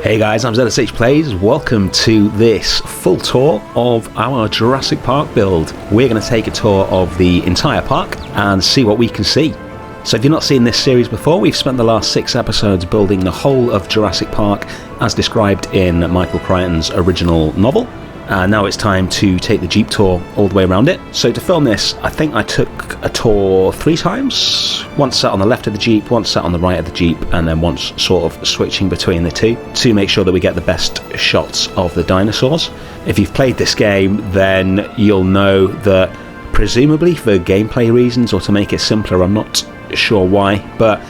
Hey guys, I'm ZSH Plays. Welcome to this full tour of our Jurassic Park build. We're going to take a tour of the entire park and see what we can see. So if you've not seen this series before, we've spent the last 6 episodes building the whole of Jurassic Park as described in Michael Crichton's original novel. Now it's time to take the Jeep tour all the way around it. So to film this, I think I took a tour 3 times. Once sat on the left of the Jeep, once sat on the right of the Jeep, and then once sort of switching between the two to make sure that we get the best shots of the dinosaurs. If you've played this game, then you'll know that presumably for gameplay reasons or to make it simpler, I'm not sure why, but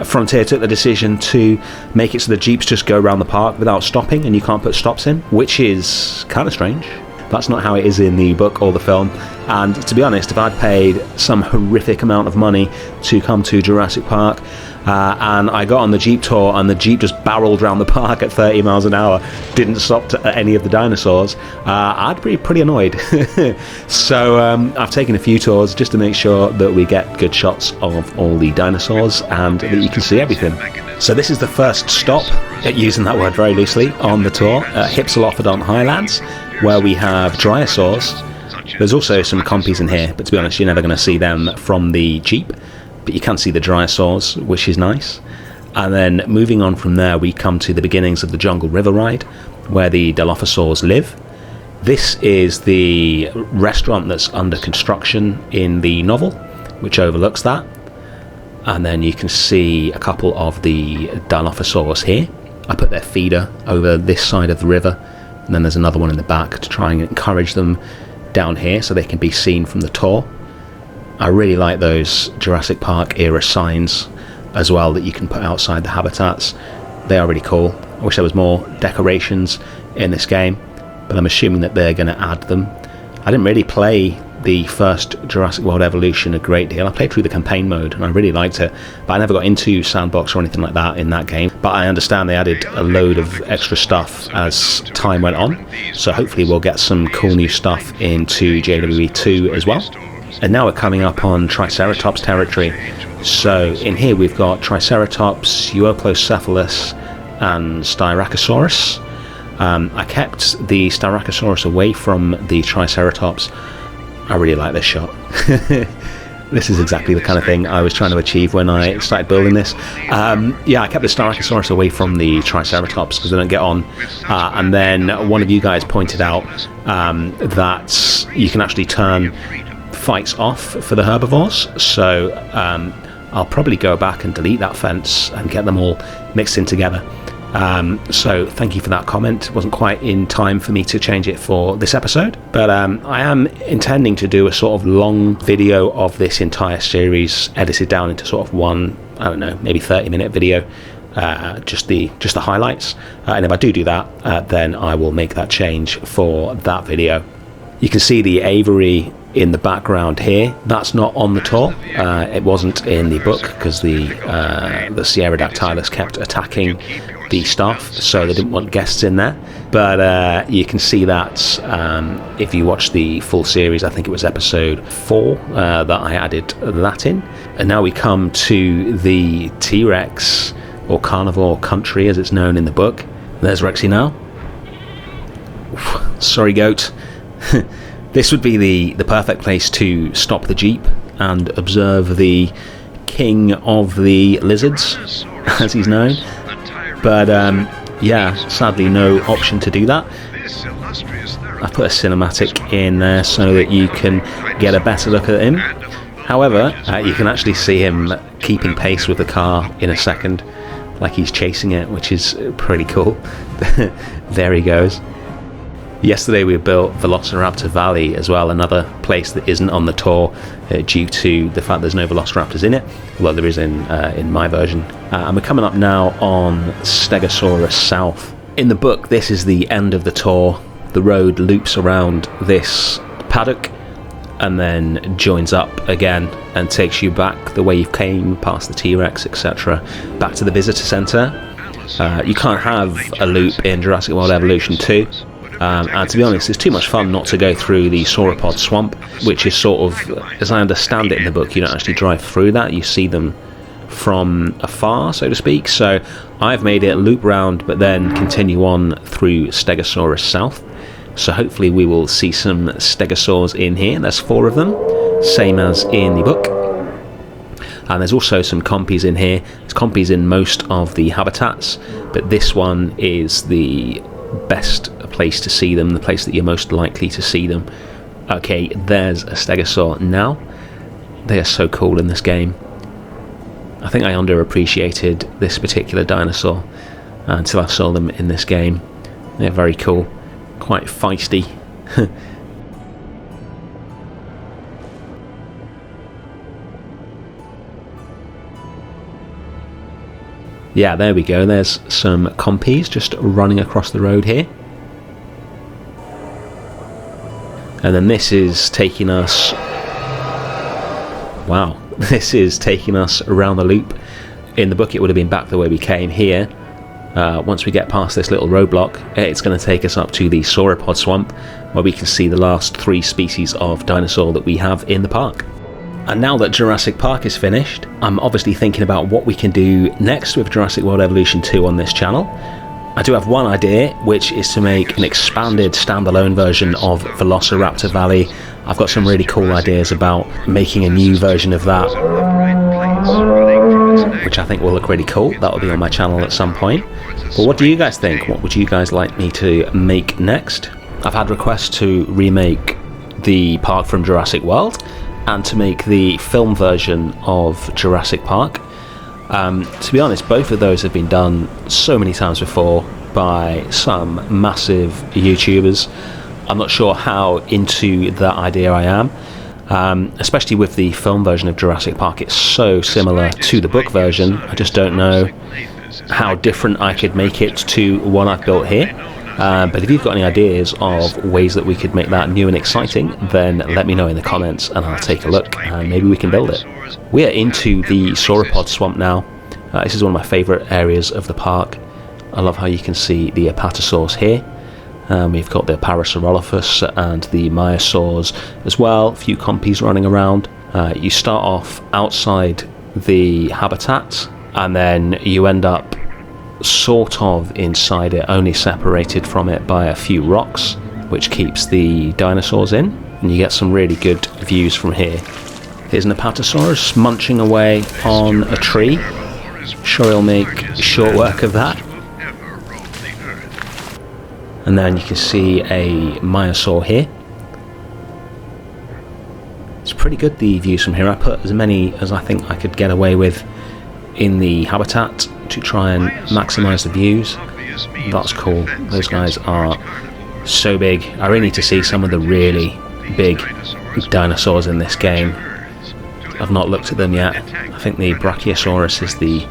Frontier took the decision to make it so the Jeeps just go around the park without stopping and you can't put stops in, which is kind of strange. That's not how it is in the book or the film, and to be honest, if I'd paid some horrific amount of money to come to Jurassic Park and I got on the Jeep tour and the Jeep just barreled around the park at 30 miles an hour, didn't stop at any of the dinosaurs, I'd be pretty annoyed. So I've taken a few tours just to make sure that we get good shots of all the dinosaurs and that you can see everything. So this is the first stop, using that word very loosely, on the tour at Hypsilophodont Highlands, where we have Dryosaurs. There's also some compies in here, but to be honest, you're never going to see them from the Jeep. But you can see the Dryosaurs, which is nice. And then moving on from there, we come to the beginnings of the Jungle River ride, where the Dilophosaurs live. This is the restaurant that's under construction in the novel, which overlooks that. And then you can see a couple of the Dilophosaurs here. I put their feeder over this side of the river, and then there's another one in the back to try and encourage them down here so they can be seen from the tour. I really like those Jurassic Park era signs as well that you can put outside the habitats. They are really cool. I wish there was more decorations in this game, but I'm assuming that they're going to add them. I didn't really play the first Jurassic World Evolution a great deal. I played through the campaign mode and I really liked it, but I never got into sandbox or anything like that in that game. But I understand they added a load of extra stuff as time went on, so hopefully we'll get some cool new stuff into JWE2 as well. And now we're coming up on Triceratops Territory. So in here we've got Triceratops, Euoplocephalus and Styracosaurus. I kept the Styracosaurus away from the Triceratops. I really like this shot. This is exactly the kind of thing I was trying to achieve when I started building this. Yeah, I kept the Styracosaurus away from the Triceratops because they don't get on. And then one of you guys pointed out that you can actually turn fights off for the herbivores. So I'll probably go back and delete that fence and get them all mixed in together. So thank you for that comment. It wasn't quite in time for me to change it for this episode, but I am intending to do a sort of long video of this entire series edited down into sort of one, I don't know, maybe 30-minute video, just the highlights, and if I do that, then I will make that change for that video. You can see the aviary in the background here. That's not on the tour. It wasn't in the book because the Sierradactylus kept attacking the staff, so they didn't want guests in there. But you can see that if you watch the full series, I think it was episode 4 that I added that in. And now we come to the T-Rex, or Carnivore Country as it's known in the book. There's Rexy now. Sorry, goat. This would be the perfect place to stop the Jeep and observe the king of the lizards, as he's known. But yeah, sadly no option to do that. I've put a cinematic in there so that you can get a better look at him. However, you can actually see him keeping pace with the car in a second, like he's chasing it, which is pretty cool. There he goes. Yesterday we built Velociraptor Valley as well, another place that isn't on the tour due to the fact there's no Velociraptors in it, although there is in my version. And we're coming up now on Stegosaurus South. In the book, this is the end of the tour. The road loops around this paddock and then joins up again and takes you back the way you came, past the T-Rex, etc., back to the visitor centre. You can't have a loop in Jurassic World Evolution 2. And to be honest, it's too much fun not to go through the Sauropod Swamp, which is sort of, as I understand it in the book, you don't actually drive through that, you see them from afar, so to speak. So I've made it loop round but then continue on through Stegosaurus South. So hopefully we will see some Stegosaurs in here. There's 4 of them, same as in the book. And there's also some compies in here. There's compies in most of the habitats, but this one is the best place to see them, the place that you're most likely to see them. Okay, there's a Stegosaur now. They are so cool in this game. I think I underappreciated this particular dinosaur until I saw them in this game. They're very cool, quite feisty. Yeah, there we go. There's some compies just running across the road here. And then this is taking us... Wow, this is taking us around the loop. In the book it would have been back the way we came here. Once we get past this little roadblock, it's going to take us up to the Sauropod Swamp, where we can see the last 3 species of dinosaur that we have in the park. And now that Jurassic Park is finished, I'm obviously thinking about what we can do next with Jurassic World Evolution 2 on this channel. I do have one idea, which is to make an expanded standalone version of Velociraptor Valley. I've got some really cool ideas about making a new version of that, which I think will look really cool. That will be on my channel at some point. But what do you guys think? What would you guys like me to make next? I've had requests to remake the park from Jurassic World and to make the film version of Jurassic Park. To be honest, both of those have been done so many times before by some massive YouTubers. I'm not sure how into that idea I am, especially with the film version of Jurassic Park. It's so similar to the book version. I just don't know how different I could make it to what I've built here. But if you've got any ideas of ways that we could make that new and exciting, then let me know in the comments and I'll take a look and maybe we can build it. We are into the Sauropod Swamp now. This is one of my favourite areas of the park. I love how you can see the Apatosaurs here. We've got the Parasarolophous and the Maiasaurs as well, a few compies running around. You start off outside the habitat and then you end up sort of inside it, only separated from it by a few rocks, which keeps the dinosaurs in, and you get some really good views from here. Here's an Apatosaurus munching away on a tree. Sure, he'll make short work of that. And then you can see a Maiasaur here. It's pretty good, the views from here. I put as many as I think I could get away with in the habitat to try and maximise the views. That's cool. Those guys are so big. I really need to see some of the really big dinosaurs in this game. I've not looked at them yet. I think the Brachiosaurus is the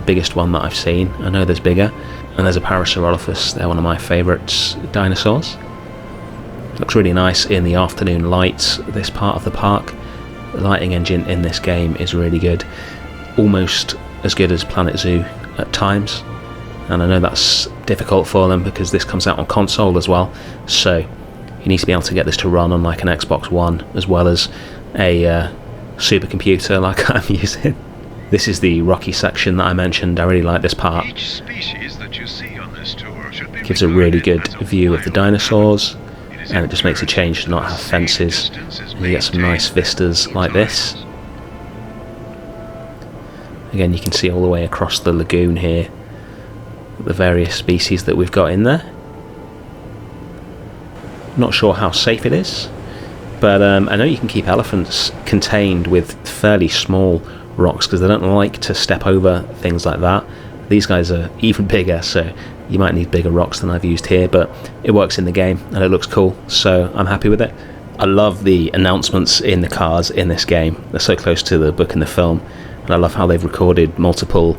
biggest one that I've seen. I know there's bigger. And there's a Parasarolophous. They're one of my favourite dinosaurs. Looks really nice in the afternoon lights, this part of the park. The lighting engine in this game is really good. Almost as good as Planet Zoo at times, and I know that's difficult for them because this comes out on console as well, so you need to be able to get this to run on like an Xbox One as well as a supercomputer like I'm using. This is the rocky section that I mentioned. I really like this part. Gives a really good view of the dinosaurs, and it just makes a change to not have fences, and you get some nice vistas like this. Again, you can see all the way across the lagoon here the various species that we've got in there. Not sure how safe it is, but I know you can keep elephants contained with fairly small rocks because they don't like to step over things like that. These guys are even bigger, so you might need bigger rocks than I've used here, but it works in the game and it looks cool, so I'm happy with it. I love the announcements in the cars in this game. They're so close to the book and the film. And I love how they've recorded multiple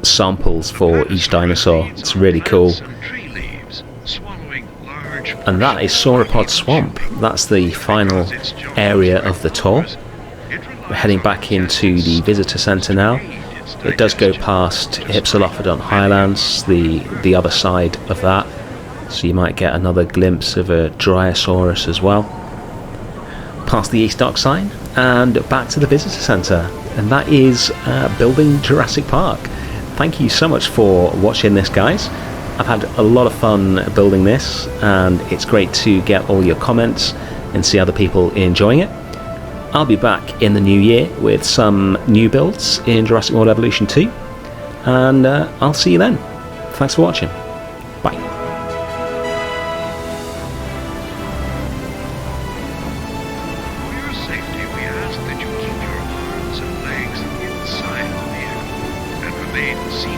samples for each dinosaur. It's really cool. And that is Sauropod Swamp. That's the final area of the tour. We're heading back into the visitor centre now. It does go past Hypsilophodont Highlands, the other side of that. So you might get another glimpse of a Dryosaurus as well. Past the East Dock sign and back to the visitor centre. and that is building Jurassic Park. Thank you so much for watching this, guys. I've had a lot of fun building this, and it's great to get all your comments and see other people enjoying it. I'll be back in the new year with some new builds in Jurassic World Evolution 2, and I'll see you then. Thanks for watching. Bye. For your safety, we ask that you keep your arms and legs inside the vehicle and remain seated.